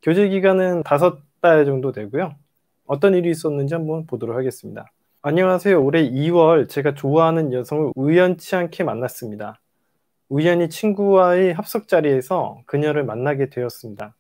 교제 기간은 5달 정도 되고요. 어떤 일이 있었는지 한번 보도록 하겠습니다. 안녕하세요. 올해 2월 제가 좋아하는 여성을 우연치 않게 만났습니다. 우연히 친구와의 합석 자리에서 그녀를 만나게 되었습니다.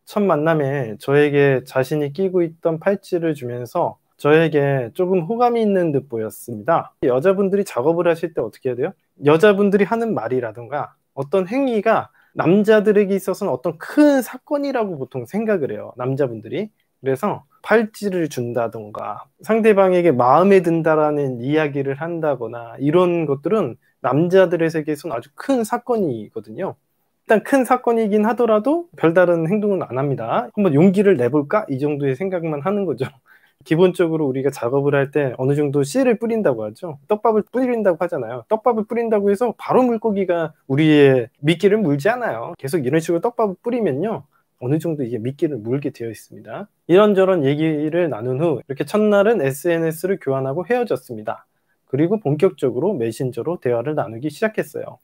첫 만남에 저에게 자신이 끼고 있던 팔찌를 주면서 저에게 조금 호감이 있는 듯 보였습니다. 여자분들이 작업을 하실 때 어떻게 해야 돼요? 여자분들이 하는 말이라든가 어떤 행위가 남자들에게 있어서는 어떤 큰 사건이라고 보통 생각을 해요, 남자분들이. 그래서 팔찌를 준다던가 상대방에게 마음에 든다라는 이야기를 한다거나 이런 것들은 남자들의 세계에서는 아주 큰 사건이거든요. 일단 큰 사건이긴 하더라도 별다른 행동은 안 합니다. 한번 용기를 내볼까? 이 정도의 생각만 하는 거죠. 기본적으로 우리가 작업을 할 때 어느 정도 씨를 뿌린다고 하죠. 떡밥을 뿌린다고 하잖아요. 떡밥을 뿌린다고 해서 바로 물고기가 우리의 미끼를 물지 않아요. 계속 이런 식으로 떡밥을 뿌리면요, 어느 정도 이게 미끼를 물게 되어 있습니다. 이런저런 얘기를 나눈 후 이렇게 첫날은 SNS를 교환하고 헤어졌습니다. 그리고 본격적으로 메신저로 대화를 나누기 시작했어요.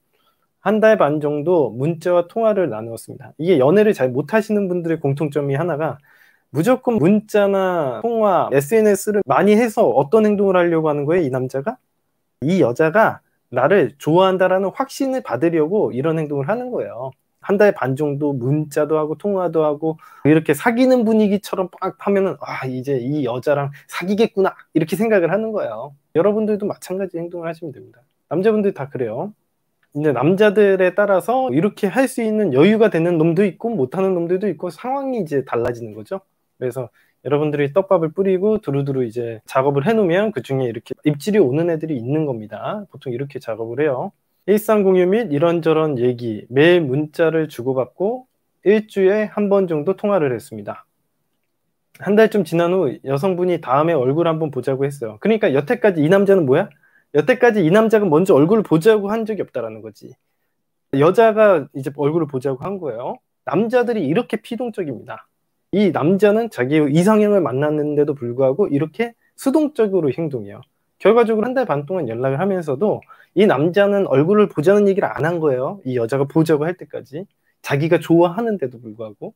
1달 반 정도 문자와 통화를 나누었습니다. 이게 연애를 잘 못하시는 분들의 공통점이 하나가, 무조건 문자나 통화, SNS를 많이 해서 어떤 행동을 하려고 하는 거예요, 이 남자가? 이 여자가 나를 좋아한다라는 확신을 받으려고 이런 행동을 하는 거예요. 1달 반 정도 문자도 하고 통화도 하고 이렇게 사귀는 분위기처럼 빡 하면은, 아, 이제 이 여자랑 사귀겠구나, 이렇게 생각을 하는 거예요. 여러분들도 마찬가지 행동을 하시면 됩니다. 남자분들 다 그래요. 근데 남자들에 따라서 이렇게 할 수 있는 여유가 되는 놈도 있고 못하는 놈들도 있고 상황이 이제 달라지는 거죠. 그래서 여러분들이 떡밥을 뿌리고 두루두루 이제 작업을 해놓으면 그 중에 이렇게 입질이 오는 애들이 있는 겁니다. 보통 이렇게 작업을 해요. 일상 공유 및 이런저런 얘기, 매일 문자를 주고받고 일주일에 한 번 정도 통화를 했습니다. 1달쯤 지난 후 여성분이 다음에 얼굴 한번 보자고 했어요. 그러니까 여태까지 이 남자는 뭐야? 여태까지 이 남자가 먼저 얼굴을 보자고 한 적이 없다라는 거지. 여자가 이제 얼굴을 보자고 한 거예요. 남자들이 이렇게 피동적입니다. 이 남자는 자기 이상형을 만났는데도 불구하고 이렇게 수동적으로 행동해요. 결과적으로 1달 반 동안 연락을 하면서도 이 남자는 얼굴을 보자는 얘기를 안 한 거예요. 이 여자가 보자고 할 때까지. 자기가 좋아하는데도 불구하고.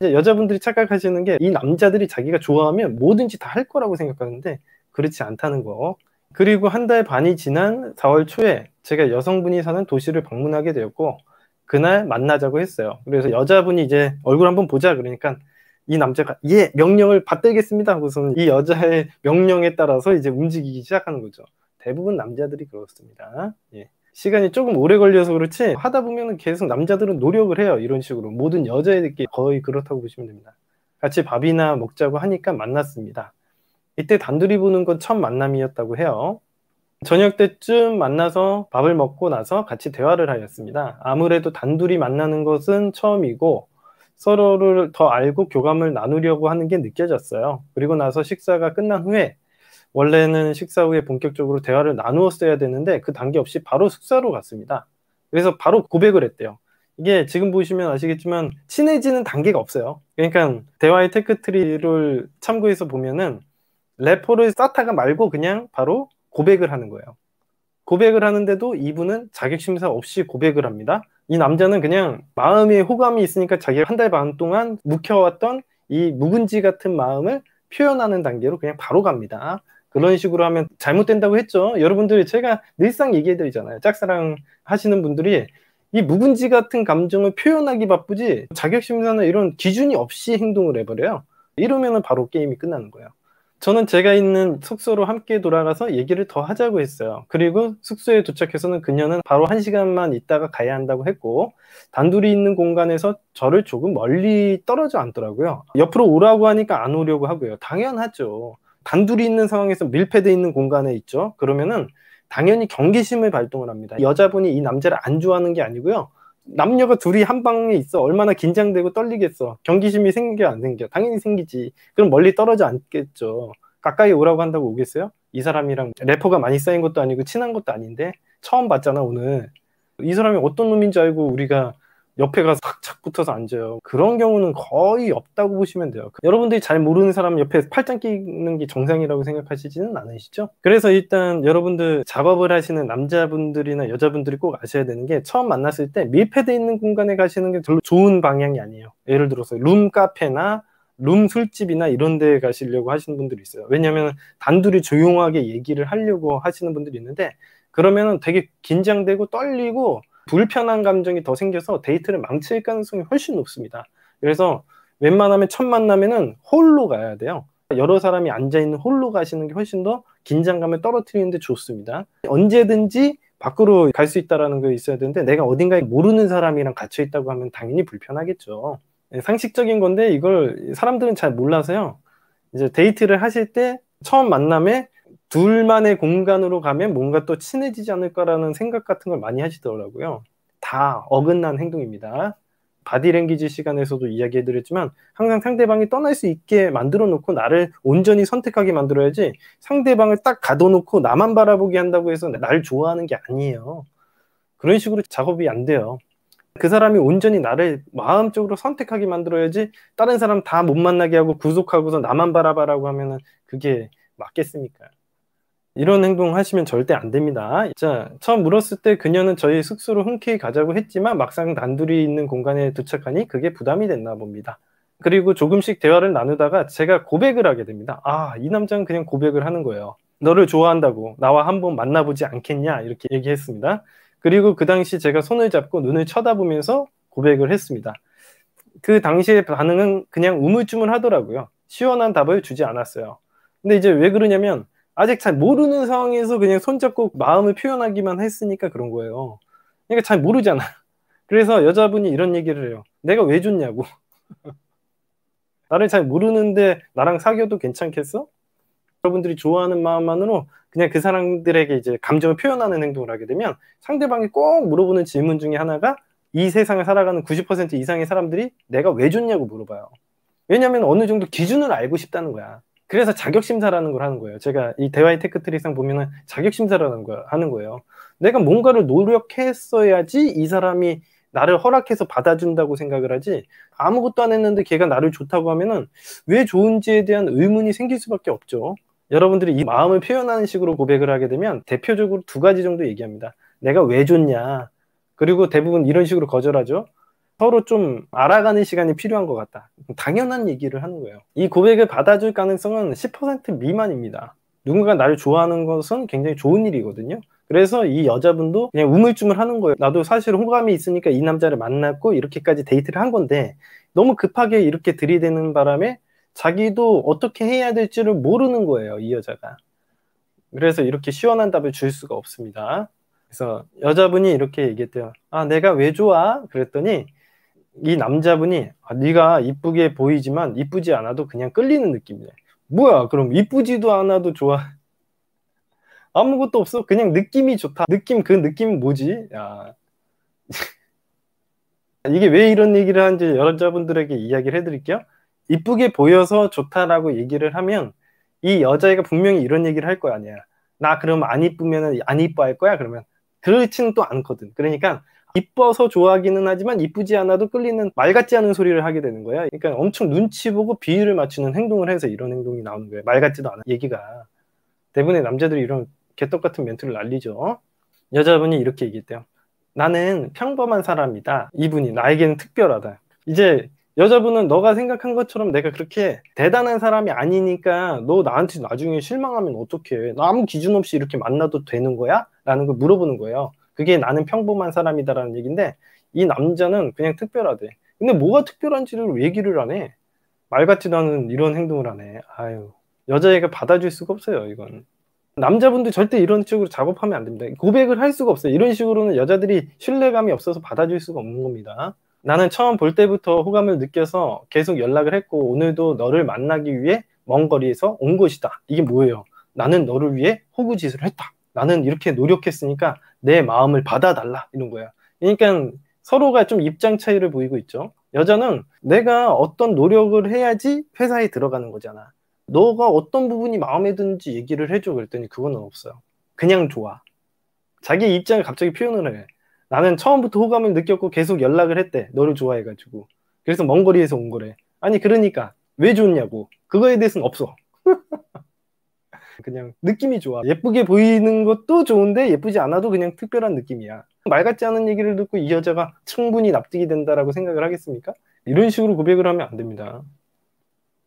이제 여자분들이 착각하시는 게, 이 남자들이 자기가 좋아하면 뭐든지 다 할 거라고 생각하는데 그렇지 않다는 거. 그리고 1달 반이 지난 4월 초에 제가 여성분이 사는 도시를 방문하게 되었고 그날 만나자고 했어요. 그래서 여자분이 이제 얼굴 한번 보자 그러니까 이 남자가 예, 명령을 받들겠습니다 하고서는 이 여자의 명령에 따라서 이제 움직이기 시작하는 거죠. 대부분 남자들이 그렇습니다. 예. 시간이 조금 오래 걸려서 그렇지 하다 보면 계속 남자들은 노력을 해요. 이런 식으로 모든 여자애들끼리 거의 그렇다고 보시면 됩니다. 같이 밥이나 먹자고 하니까 만났습니다. 이때 단둘이 보는 건 첫 만남이었다고 해요. 저녁 때쯤 만나서 밥을 먹고 나서 같이 대화를 하였습니다. 아무래도 단둘이 만나는 것은 처음이고 서로를 더 알고 교감을 나누려고 하는 게 느껴졌어요. 그리고 나서 식사가 끝난 후에, 원래는 식사 후에 본격적으로 대화를 나누었어야 되는데 그 단계 없이 바로 숙소로 갔습니다. 그래서 바로 고백을 했대요. 이게 지금 보시면 아시겠지만 친해지는 단계가 없어요. 그러니까 대화의 테크트리를 참고해서 보면은 래퍼를 쌓다가 말고 그냥 바로 고백을 하는 거예요. 고백을 하는데도 이분은 자격심사 없이 고백을 합니다. 이 남자는 그냥 마음에 호감이 있으니까 자기가 1달 반 동안 묵혀왔던 이 묵은지 같은 마음을 표현하는 단계로 그냥 바로 갑니다. 그런 식으로 하면 잘못된다고 했죠. 여러분들 제가 늘상 얘기해드리잖아요. 짝사랑 하시는 분들이 이 묵은지 같은 감정을 표현하기 바쁘지 자격심사나 이런 기준이 없이 행동을 해버려요. 이러면 바로 게임이 끝나는 거예요. 저는 제가 있는 숙소로 함께 돌아가서 얘기를 더 하자고 했어요. 그리고 숙소에 도착해서는 그녀는 바로 1시간만 있다가 가야 한다고 했고 단둘이 있는 공간에서 저를 조금 멀리 떨어져 앉더라고요. 옆으로 오라고 하니까 안 오려고 하고요. 당연하죠. 단둘이 있는 상황에서 밀폐되어 있는 공간에 있죠. 그러면은 당연히 경계심을 발동을 합니다. 여자분이 이 남자를 안 좋아하는 게 아니고요. 남녀가 둘이 한 방에 있어. 얼마나 긴장되고 떨리겠어. 경기심이 생겨 안 생겨? 당연히 생기지. 그럼 멀리 떨어져 앉겠죠. 가까이 오라고 한다고 오겠어요? 이 사람이랑 래퍼가 많이 쌓인 것도 아니고 친한 것도 아닌데 처음 봤잖아 오늘. 이 사람이 어떤 놈인 줄 알고 우리가 옆에 가서 착착 붙어서 앉아요. 그런 경우는 거의 없다고 보시면 돼요. 여러분들이 잘 모르는 사람 옆에 팔짱 끼는 게 정상이라고 생각하시지는 않으시죠? 그래서 일단 여러분들 작업을 하시는 남자분들이나 여자분들이 꼭 아셔야 되는 게, 처음 만났을 때 밀폐되어 있는 공간에 가시는 게 별로 좋은 방향이 아니에요. 예를 들어서 룸 카페나 룸 술집이나 이런 데 가시려고 하시는 분들이 있어요. 왜냐하면 단둘이 조용하게 얘기를 하려고 하시는 분들이 있는데, 그러면 되게 긴장되고 떨리고 불편한 감정이 더 생겨서 데이트를 망칠 가능성이 훨씬 높습니다. 그래서 웬만하면 첫 만남에는 홀로 가야 돼요. 여러 사람이 앉아있는 홀로 가시는 게 훨씬 더 긴장감을 떨어뜨리는 데 좋습니다. 언제든지 밖으로 갈 수 있다는 거 있어야 되는데, 내가 어딘가에 모르는 사람이랑 갇혀 있다고 하면 당연히 불편하겠죠. 상식적인 건데 이걸 사람들은 잘 몰라서요. 이제 데이트를 하실 때 처음 만남에 둘만의 공간으로 가면 뭔가 또 친해지지 않을까라는 생각 같은 걸 많이 하시더라고요. 다 어긋난 행동입니다. 바디랭귀지 시간에서도 이야기해드렸지만, 항상 상대방이 떠날 수 있게 만들어 놓고 나를 온전히 선택하게 만들어야지, 상대방을 딱 가둬놓고 나만 바라보게 한다고 해서 나를 좋아하는 게 아니에요. 그런 식으로 작업이 안 돼요. 그 사람이 온전히 나를 마음적으로 선택하게 만들어야지, 다른 사람 다 못 만나게 하고 구속하고서 나만 바라봐라고 하면은 그게 맞겠습니까? 이런 행동 하시면 절대 안 됩니다. 자, 처음 물었을 때 그녀는 저희 숙소로 흔쾌히 가자고 했지만 막상 단둘이 있는 공간에 도착하니 그게 부담이 됐나 봅니다. 그리고 조금씩 대화를 나누다가 제가 고백을 하게 됩니다. 이 남자는 그냥 고백을 하는 거예요. 너를 좋아한다고, 나와 한번 만나보지 않겠냐, 이렇게 얘기했습니다. 그리고 그 당시 제가 손을 잡고 눈을 쳐다보면서 고백을 했습니다. 그 당시의 반응은 그냥 우물쭈물 하더라고요. 시원한 답을 주지 않았어요. 근데 이제 왜 그러냐면, 아직 잘 모르는 상황에서 그냥 손잡고 마음을 표현하기만 했으니까 그런 거예요. 그러니까 잘 모르잖아. 그래서 여자분이 이런 얘기를 해요. 내가 왜 좋냐고. 나를 잘 모르는데 나랑 사귀어도 괜찮겠어? 여러분들이 좋아하는 마음만으로 그냥 그 사람들에게 이제 감정을 표현하는 행동을 하게 되면, 상대방이 꼭 물어보는 질문 중에 하나가, 이 세상을 살아가는 90% 이상의 사람들이 내가 왜 좋냐고 물어봐요. 왜냐하면 어느 정도 기준을 알고 싶다는 거야. 그래서 자격심사라는 걸 하는 거예요. 제가 이 대화의 테크트리상 보면은 자격심사라는 걸 하는 거예요. 내가 뭔가를 노력했어야지 이 사람이 나를 허락해서 받아준다고 생각을 하지, 아무것도 안 했는데 걔가 나를 좋다고 하면은 왜 좋은지에 대한 의문이 생길 수밖에 없죠. 여러분들이 이 마음을 표현하는 식으로 고백을 하게 되면 대표적으로 두 가지 정도 얘기합니다. 내가 왜 좋냐, 그리고 대부분 이런 식으로 거절하죠. 서로 좀 알아가는 시간이 필요한 것 같다. 당연한 얘기를 하는 거예요. 이 고백을 받아줄 가능성은 10% 미만입니다. 누군가 나를 좋아하는 것은 굉장히 좋은 일이거든요. 그래서 이 여자분도 그냥 우물쭈물 하는 거예요. 나도 사실 호감이 있으니까 이 남자를 만났고 이렇게까지 데이트를 한 건데, 너무 급하게 이렇게 들이대는 바람에 자기도 어떻게 해야 될지를 모르는 거예요, 이 여자가. 그래서 이렇게 시원한 답을 줄 수가 없습니다. 그래서 여자분이 이렇게 얘기했대요. 내가 왜 좋아? 그랬더니 이 남자분이, 네가 이쁘게 보이지만 이쁘지 않아도 그냥 끌리는 느낌이래. 뭐야, 그럼 이쁘지도 않아도 좋아? 아무것도 없어? 그냥 느낌이 좋다. 그 느낌은 뭐지? 이게 왜 이런 얘기를 하는지 여자분들에게 이야기를 해드릴게요. 이쁘게 보여서 좋다라고 얘기를 하면 이 여자애가 분명히 이런 얘기를 할 거 아니야. 나 그럼 안 이쁘면 안 이뻐할 거야? 그러면 그렇지는 또 않거든. 그러니까 이뻐서 좋아하기는 하지만 이쁘지 않아도 끌리는 말 같지 않은 소리를 하게 되는 거야. 그러니까 엄청 눈치 보고 비율을 맞추는 행동을 해서 이런 행동이 나오는 거예요. 말 같지도 않은 얘기가. 대부분의 남자들이 이런 개떡 같은 멘트를 날리죠. 여자분이 이렇게 얘기했대요. 나는 평범한 사람이다. 이분이 나에게는 특별하다. 이제 여자분은 너가 생각한 것처럼 내가 그렇게 대단한 사람이 아니니까 너 나한테 나중에 실망하면 어떡해. 나 아무 기준 없이 이렇게 만나도 되는 거야? 라는 걸 물어보는 거예요. 그게 나는 평범한 사람이다라는 얘기인데, 이 남자는 그냥 특별하대. 근데 뭐가 특별한지를 얘기를 안 해. 말 같지도 않은 이런 행동을 하네. 여자애가 받아줄 수가 없어요, 이건. 남자분들 절대 이런 식으로 작업하면 안 됩니다. 고백을 할 수가 없어요. 이런 식으로는 여자들이 신뢰감이 없어서 받아줄 수가 없는 겁니다. 나는 처음 볼 때부터 호감을 느껴서 계속 연락을 했고, 오늘도 너를 만나기 위해 먼 거리에서 온 것이다. 이게 뭐예요? 나는 너를 위해 호구짓을 했다. 나는 이렇게 노력했으니까 내 마음을 받아달라. 이런 거야. 그러니까 서로가 좀 입장 차이를 보이고 있죠. 여자는 내가 어떤 노력을 해야지 회사에 들어가는 거잖아. 너가 어떤 부분이 마음에 드는지 얘기를 해줘. 그랬더니 그거는 없어요. 그냥 좋아. 자기 입장을 갑자기 표현을 해. 나는 처음부터 호감을 느꼈고 계속 연락을 했대. 너를 좋아해가지고. 그래서 먼 거리에서 온 거래. 아니 그러니까 왜 좋냐고. 그거에 대해서는 없어. 그냥 느낌이 좋아. 예쁘게 보이는 것도 좋은데 예쁘지 않아도 그냥 특별한 느낌이야. 말 같지 않은 얘기를 듣고 이 여자가 충분히 납득이 된다라고 생각을 하겠습니까? 이런 식으로 고백을 하면 안 됩니다.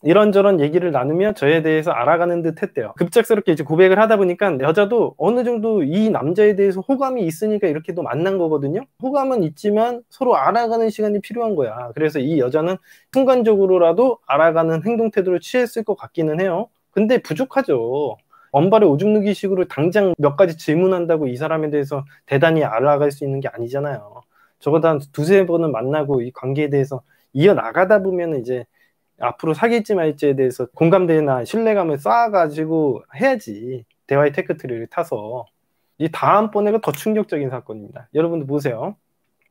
이런저런 얘기를 나누며 저에 대해서 알아가는 듯 했대요. 급작스럽게 이제 고백을 하다 보니까 여자도 어느 정도 이 남자에 대해서 호감이 있으니까 이렇게 또 만난 거거든요. 호감은 있지만 서로 알아가는 시간이 필요한 거야. 그래서 이 여자는 순간적으로라도 알아가는 행동 태도를 취했을 것 같기는 해요. 근데 부족하죠. 원발에 오줌 누기 식으로 당장 몇 가지 질문한다고 이 사람에 대해서 대단히 알아갈 수 있는 게 아니잖아요. 적어도 한 두세 번은 만나고 이 관계에 대해서 이어나가다 보면 이제 앞으로 사귈지 말지에 대해서 공감대나 신뢰감을 쌓아가지고 해야지. 대화의 테크트리를 타서. 이 다음번에가 더 충격적인 사건입니다. 여러분들 보세요.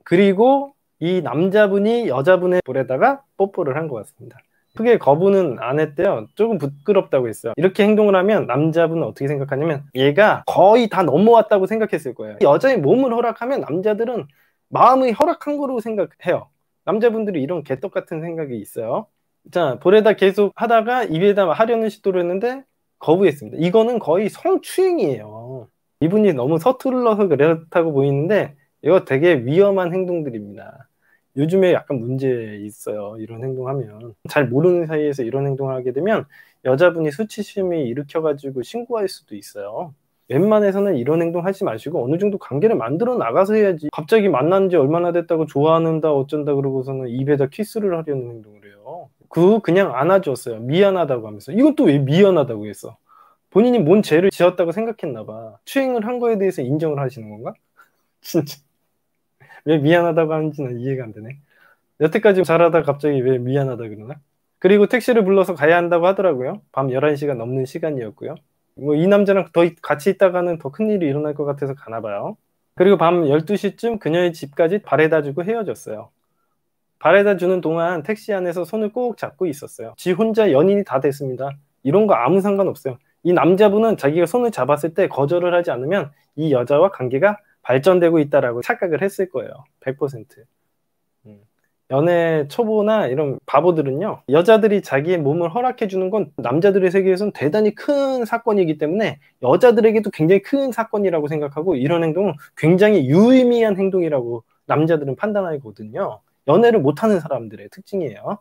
그리고 이 남자분이 여자분의 볼에다가 뽀뽀를 한 것 같습니다. 크게 거부는 안 했대요. 조금 부끄럽다고 했어요. 이렇게 행동을 하면 남자분은 어떻게 생각하냐면 얘가 거의 다 넘어왔다고 생각했을 거예요. 여자의 몸을 허락하면 남자들은 마음이 허락한 거로 생각해요. 남자분들이 이런 개떡 같은 생각이 있어요. 자, 볼에다 계속 하다가 입에다 하려는 시도를 했는데 거부했습니다. 이거는 거의 성추행이에요. 이분이 너무 서툴러서 그렇다고 보이는데 이거 되게 위험한 행동들입니다. 요즘에 약간 문제 있어요. 이런 행동하면. 잘 모르는 사이에서 이런 행동을 하게 되면 여자분이 수치심이 일으켜가지고 신고할 수도 있어요. 웬만해서는 이런 행동 하지 마시고 어느 정도 관계를 만들어 나가서 해야지. 갑자기 만난 지 얼마나 됐다고 좋아하는다 어쩐다 그러고서는 입에다 키스를 하려는 행동을 해요. 그냥 안아줬어요. 미안하다고 하면서. 이건 또 왜 미안하다고 했어? 본인이 뭔 죄를 지었다고 생각했나 봐. 추행을 한 거에 대해서 인정을 하시는 건가? 진짜 왜 미안하다고 하는지는 이해가 안 되네. 여태까지 잘하다가 갑자기 왜 미안하다 그러나? 그리고 택시를 불러서 가야 한다고 하더라고요. 밤 11시가 넘는 시간이었고요. 뭐 이 남자랑 더 같이 있다가는 더 큰일이 일어날 것 같아서 가나 봐요. 그리고 밤 12시쯤 그녀의 집까지 바래다 주고 헤어졌어요. 바래다 주는 동안 택시 안에서 손을 꼭 잡고 있었어요. 지 혼자 연인이 다 됐습니다. 이런 거 아무 상관없어요. 이 남자분은 자기가 손을 잡았을 때 거절을 하지 않으면 이 여자와 관계가 발전되고 있다라고 착각을 했을 거예요. 100%. 연애 초보나 이런 바보들은요, 여자들이 자기의 몸을 허락해 주는 건 남자들의 세계에서는 대단히 큰 사건이기 때문에 여자들에게도 굉장히 큰 사건이라고 생각하고 이런 행동은 굉장히 유의미한 행동이라고 남자들은 판단하거든요. 연애를 못하는 사람들의 특징이에요.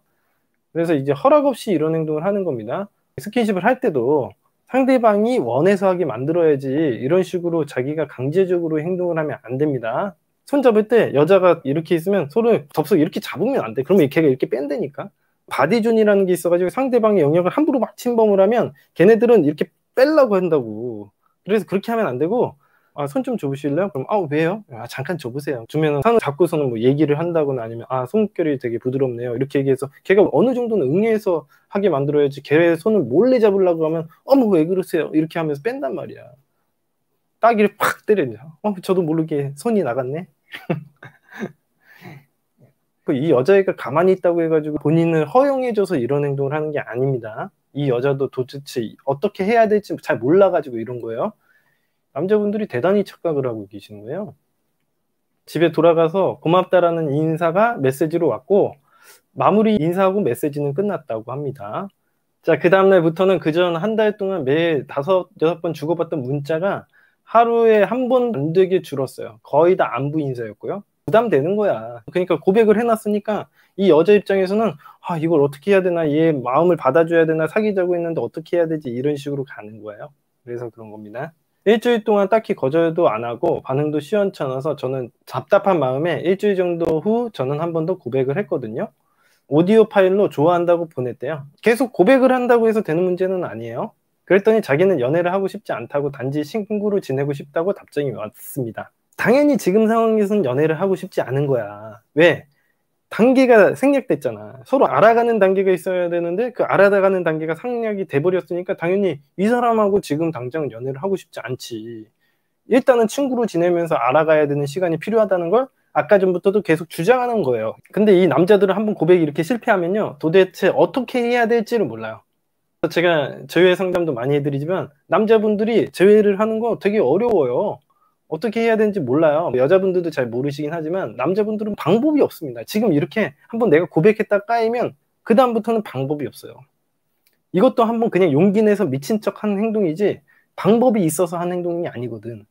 그래서 이제 허락 없이 이런 행동을 하는 겁니다. 스킨십을 할 때도 상대방이 원해서 하게 만들어야지 이런 식으로 자기가 강제적으로 행동을 하면 안 됩니다. 손잡을 때 여자가 이렇게 있으면 손을 덥석 이렇게 잡으면 안 돼. 그러면 걔가 이렇게 뺀다니까. 바디존이라는 게 있어가지고 상대방의 영역을 함부로 막 침범을 하면 걔네들은 이렇게 빼려고 한다고. 그래서 그렇게 하면 안 되고, 아, 손 좀 줘보실래요? 그럼, 아, 왜요? 아, 잠깐 줘보세요. 주면은 손을 잡고서는 뭐 얘기를 한다거나 아니면, 아, 손결이 되게 부드럽네요. 이렇게 얘기해서 걔가 어느 정도는 응해서 하게 만들어야지. 걔 손을 몰래 잡으려고 하면, 어머, 왜 그러세요? 이렇게 하면서 뺀단 말이야. 따기를 팍 때리죠. 저도 모르게 손이 나갔네. 이 여자애가 가만히 있다고 해가지고 본인을 허용해줘서 이런 행동을 하는 게 아닙니다. 이 여자도 도대체 어떻게 해야 될지 잘 몰라가지고 이런 거예요. 남자분들이 대단히 착각을 하고 계시는 거예요. 집에 돌아가서 고맙다라는 인사가 메시지로 왔고 마무리 인사하고 메시지는 끝났다고 합니다. 자, 그 다음날부터는 그전 한 달 동안 매일 5-6번 주고받던 문자가 하루에 한 번 안 되게 줄었어요. 거의 다 안부 인사였고요. 부담되는 거야. 그러니까 고백을 해놨으니까 이 여자 입장에서는 아, 이걸 어떻게 해야 되나, 얘 마음을 받아줘야 되나, 사귀자고 했는데 어떻게 해야 되지, 이런 식으로 가는 거예요. 그래서 그런 겁니다. 일주일 동안 딱히 거절도 안 하고 반응도 시원찮아서 저는 답답한 마음에 일주일 정도 후 저는 한 번 더 고백을 했거든요. 오디오 파일로 좋아한다고 보냈대요. 계속 고백을 한다고 해서 되는 문제는 아니에요. 그랬더니 자기는 연애를 하고 싶지 않다고 단지 친구로 지내고 싶다고 답장이 왔습니다. 당연히 지금 상황에서는 연애를 하고 싶지 않은 거야. 왜? 단계가 생략됐잖아. 서로 알아가는 단계가 있어야 되는데 그 알아가는 단계가 생략이 돼버렸으니까 당연히 이 사람하고 지금 당장 연애를 하고 싶지 않지. 일단은 친구로 지내면서 알아가야 되는 시간이 필요하다는 걸 아까 전부터도 계속 주장하는 거예요. 근데 이 남자들은 한번 고백이 이렇게 실패하면요, 도대체 어떻게 해야 될지를 몰라요. 제가 재회 상담도 많이 해드리지만 남자분들이 재회를 하는 거 되게 어려워요. 어떻게 해야 되는지 몰라요. 여자분들도 잘 모르시긴 하지만 남자분들은 방법이 없습니다. 지금 이렇게 한번 내가 고백했다 까이면 그 다음부터는 방법이 없어요. 이것도 한번 그냥 용기 내서 미친 척 하는 행동이지 방법이 있어서 하는 행동이 아니거든.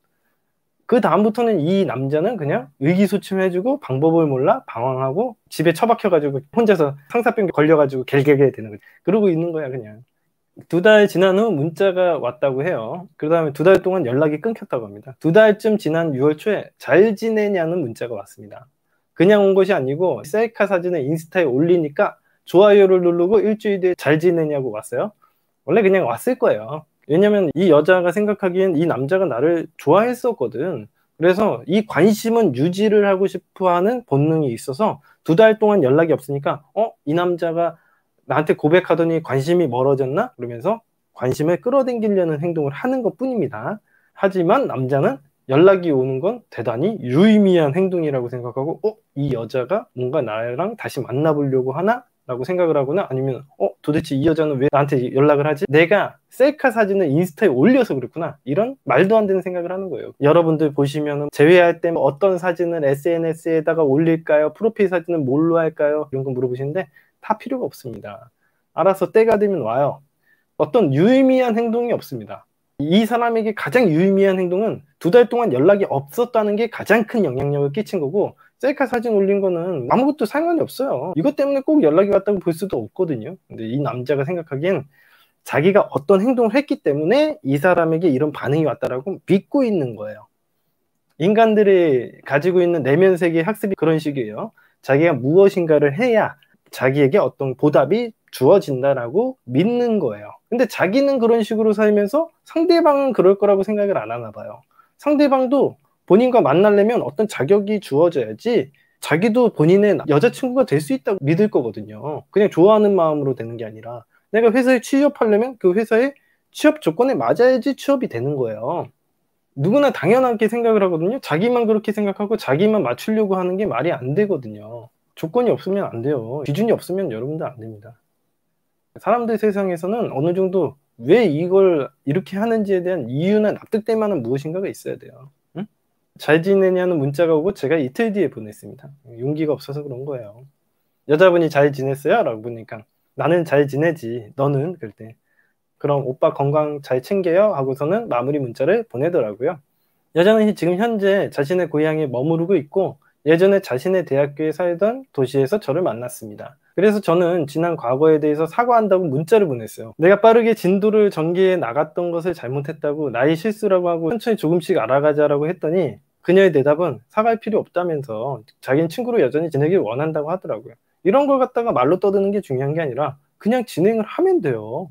그 다음부터는 이 남자는 그냥 의기소침해지고 방법을 몰라 방황하고 집에 처박혀가지고 혼자서 상사병 걸려가지고 갤갤게 되는 거지. 그러고 있는 거야 그냥. 2달 지난 후 문자가 왔다고 해요. 그 다음에 2달 동안 연락이 끊겼다고 합니다. 2달쯤 지난 6월 초에 잘 지내냐는 문자가 왔습니다. 그냥 온 것이 아니고 셀카 사진을 인스타에 올리니까 좋아요를 누르고 일주일 뒤에 잘 지내냐고 왔어요. 원래 그냥 왔을 거예요. 왜냐면 이 여자가 생각하기엔 이 남자가 나를 좋아했었거든. 그래서 이 관심은 유지를 하고 싶어 하는 본능이 있어서 2달 동안 연락이 없으니까 이 남자가 나한테 고백하더니 관심이 멀어졌나? 그러면서 관심을 끌어당기려는 행동을 하는 것 뿐입니다. 하지만 남자는 연락이 오는 건 대단히 유의미한 행동이라고 생각하고 이 여자가 뭔가 나랑 다시 만나보려고 하나? 라고 생각을 하거나 아니면 도대체 이 여자는 왜 나한테 연락을 하지? 내가 셀카 사진을 인스타에 올려서 그렇구나. 이런 말도 안 되는 생각을 하는 거예요. 여러분들 보시면 제외할 때 어떤 사진을 SNS에다가 올릴까요? 프로필 사진은 뭘로 할까요? 이런 거 물어보시는데 다 필요가 없습니다. 알아서 때가 되면 와요. 어떤 유의미한 행동이 없습니다. 이 사람에게 가장 유의미한 행동은 2달 동안 연락이 없었다는 게 가장 큰 영향력을 끼친 거고 셀카 사진 올린 거는 아무것도 상관이 없어요. 이것 때문에 꼭 연락이 왔다고 볼 수도 없거든요. 근데 이 남자가 생각하기엔 자기가 어떤 행동을 했기 때문에 이 사람에게 이런 반응이 왔다라고 믿고 있는 거예요. 인간들이 가지고 있는 내면 세계 학습이 그런 식이에요. 자기가 무엇인가를 해야 자기에게 어떤 보답이 주어진다라고 믿는 거예요. 근데 자기는 그런 식으로 살면서 상대방은 그럴 거라고 생각을 안 하나 봐요. 상대방도 본인과 만나려면 어떤 자격이 주어져야지 자기도 본인의 여자친구가 될 수 있다고 믿을 거거든요. 그냥 좋아하는 마음으로 되는 게 아니라 내가 회사에 취업하려면 그 회사의 취업 조건에 맞아야지 취업이 되는 거예요. 누구나 당연하게 생각을 하거든요. 자기만 그렇게 생각하고 자기만 맞추려고 하는 게 말이 안 되거든요. 조건이 없으면 안 돼요. 기준이 없으면 여러분들 안 됩니다. 사람들 세상에서는 어느 정도 왜 이걸 이렇게 하는지에 대한 이유나 납득될 만한 무엇인가가 있어야 돼요. 응? 잘 지내냐는 문자가 오고 제가 이틀 뒤에 보냈습니다. 용기가 없어서 그런 거예요. 여자분이 잘 지냈어요? 라고 보니까 나는 잘 지내지. 너는? 그럴 때 그럼 오빠 건강 잘 챙겨요? 하고서는 마무리 문자를 보내더라고요. 여자는 지금 현재 자신의 고향에 머무르고 있고 예전에 자신의 대학교에 살던 도시에서 저를 만났습니다. 그래서 저는 지난 과거에 대해서 사과한다고 문자를 보냈어요. 내가 빠르게 진도를 전개해 나갔던 것을 잘못했다고 나의 실수라고 하고 천천히 조금씩 알아가자라고 했더니 그녀의 대답은 사과할 필요 없다면서 자기는 친구로 여전히 지내길 원한다고 하더라고요. 이런 걸 갖다가 말로 떠드는 게 중요한 게 아니라 그냥 진행을 하면 돼요.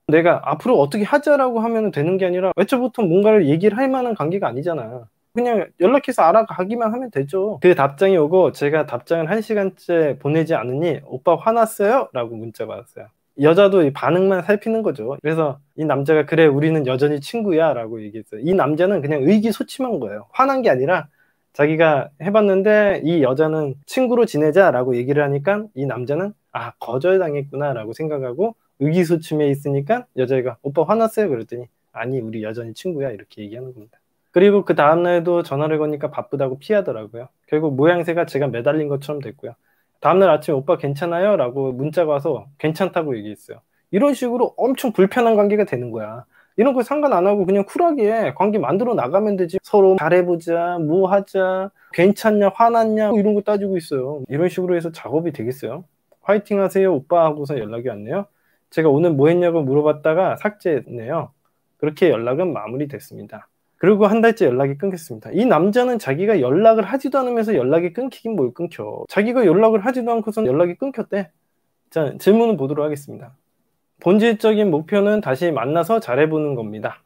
내가 앞으로 어떻게 하자라고 하면 되는 게 아니라 애초부터 뭔가를 얘기를 할 만한 관계가 아니잖아. 그냥 연락해서 알아가기만 하면 되죠. 그 답장이 오고 제가 답장을 1시간째 보내지 않으니 오빠 화났어요? 라고 문자가 왔어요. 여자도 이 반응만 살피는 거죠. 그래서 이 남자가 그래 우리는 여전히 친구야 라고 얘기했어요. 이 남자는 그냥 의기소침한 거예요. 화난 게 아니라 자기가 해봤는데 이 여자는 친구로 지내자 라고 얘기를 하니까 이 남자는 거절당했구나 라고 생각하고 의기소침해 있으니까 여자애가 오빠 화났어요? 그랬더니 아니 우리 여전히 친구야 이렇게 얘기하는 겁니다. 그리고 그 다음날에도 전화를 거니까 바쁘다고 피하더라고요. 결국 모양새가 제가 매달린 것처럼 됐고요. 다음날 아침에 오빠 괜찮아요? 라고 문자가 와서 괜찮다고 얘기했어요. 이런 식으로 엄청 불편한 관계가 되는 거야. 이런 거 상관 안 하고 그냥 쿨하게 관계 만들어 나가면 되지. 서로 잘해보자, 뭐 하자, 괜찮냐, 화났냐 이런 거 따지고 있어요. 이런 식으로 해서 작업이 되겠어요? 화이팅 하세요 오빠 하고서 연락이 왔네요. 제가 오늘 뭐 했냐고 물어봤다가 삭제했네요. 그렇게 연락은 마무리됐습니다. 그리고 한 달째 연락이 끊겼습니다. 이 남자는 자기가 연락을 하지도 않으면서 연락이 끊기긴 뭘 끊겨. 자기가 연락을 하지도 않고서 연락이 끊겼대. 자, 질문을 보도록 하겠습니다. 본질적인 목표는 다시 만나서 잘해보는 겁니다.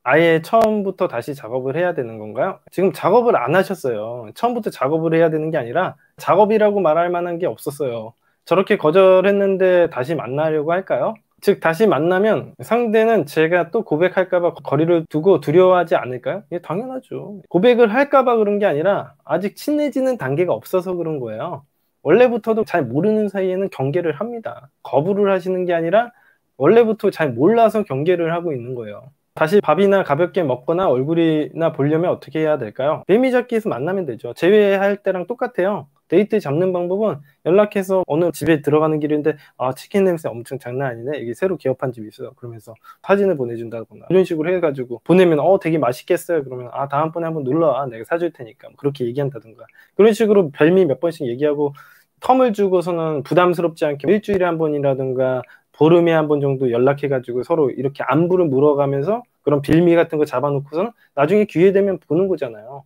아예 처음부터 다시 작업을 해야 되는 건가요? 지금 작업을 안 하셨어요. 처음부터 작업을 해야 되는 게 아니라 작업이라고 말할 만한 게 없었어요. 저렇게 거절했는데 다시 만나려고 할까요? 즉 다시 만나면 상대는 제가 또 고백할까봐 거리를 두고 두려워하지 않을까요? 예, 당연하죠. 고백을 할까봐 그런 게 아니라 아직 친해지는 단계가 없어서 그런 거예요. 원래부터도 잘 모르는 사이에는 경계를 합니다. 거부를 하시는 게 아니라 원래부터 잘 몰라서 경계를 하고 있는 거예요. 다시 밥이나 가볍게 먹거나 얼굴이나 보려면 어떻게 해야 될까요? 매미잡기에서 만나면 되죠. 제외할 때랑 똑같아요. 데이트 잡는 방법은 연락해서 어느 집에 들어가는 길인데 아 치킨 냄새 엄청 장난 아니네, 이게 새로 개업한 집이 있어요 그러면서 사진을 보내준다거나 이런 식으로 해가지고 보내면 되게 맛있겠어요 그러면 아 다음번에 한번 놀러와 내가 사줄 테니까 그렇게 얘기한다든가 그런 식으로 별미 몇 번씩 얘기하고 텀을 주고서는 부담스럽지 않게 일주일에 한 번이라든가 보름에 한 번 정도 연락해가지고 서로 이렇게 안부를 물어가면서 그런 빌미 같은 거 잡아놓고서는 나중에 기회 되면 보는 거잖아요.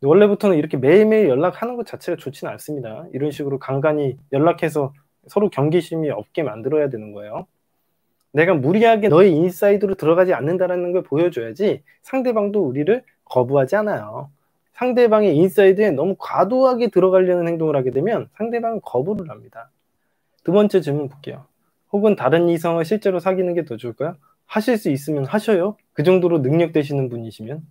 원래부터는 이렇게 매일매일 연락하는 것 자체가 좋지는 않습니다. 이런 식으로 간간히 연락해서 서로 경계심이 없게 만들어야 되는 거예요. 내가 무리하게 너의 인사이드로 들어가지 않는다는 걸 보여줘야지 상대방도 우리를 거부하지 않아요. 상대방의 인사이드에 너무 과도하게 들어가려는 행동을 하게 되면 상대방은 거부를 합니다. 두 번째 질문 볼게요. 혹은 다른 이성을 실제로 사귀는 게 더 좋을까요? 하실 수 있으면 하셔요. 그 정도로 능력 되시는 분이시면.